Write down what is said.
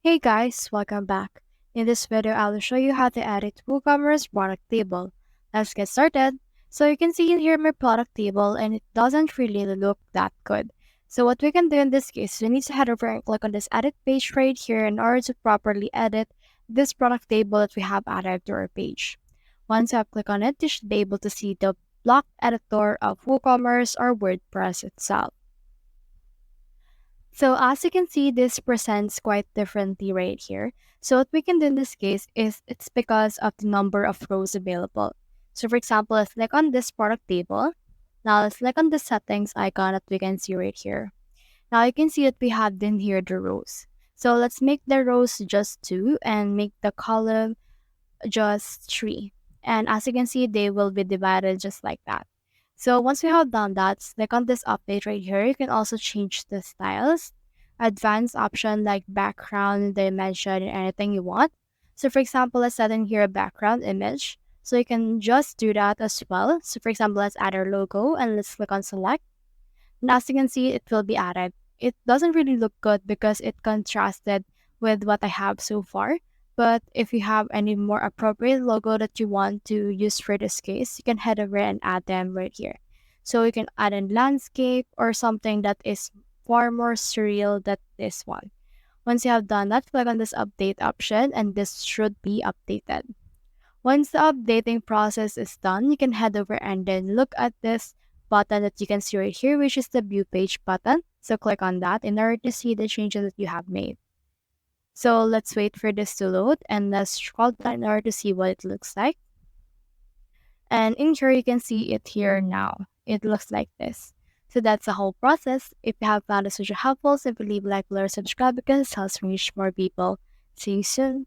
Hey guys, welcome back. In this video, I'll show you how to edit WooCommerce product table. Let's get started. So you can see in here my product table and it doesn't really look that good. So what we can do in this case, we need to head over and click on this edit page right here in order to properly edit this product table that we have added to our page. Once you have clicked on it, you should be able to see the block editor of WooCommerce or WordPress itself. So as you can see, this presents quite differently right here. So what we can do in this case is it's because of the number of rows available. So for example, let's click on this product table. Now let's click on the settings icon that we can see right here. Now you can see that we have in here the rows. So let's make the rows just 2 and make the column just 3. And as you can see, they will be divided just like that. So once we have done that, click on this update right here. You can also change the styles, advanced option like background, dimension, and anything you want. So for example, let's add in here a background image. So you can just do that as well. So for example, let's add our logo and let's click on select. And as you can see, it will be added. It doesn't really look good because it contrasted with what I have so far. But if you have any more appropriate logo that you want to use for this case, you can head over and add them right here. So you can add in landscape or something that is far more surreal than this one. Once you have done that, click on this update option and this should be updated. Once the updating process is done, you can head over and then look at this button that you can see right here, which is the view page button. So click on that in order to see the changes that you have made. So let's wait for this to load and let's scroll down in order to see what it looks like. And in here, you can see it here now. It looks like this. So that's the whole process. If you have found this video helpful, simply leave a like, below, or subscribe because it helps reach more people. See you soon.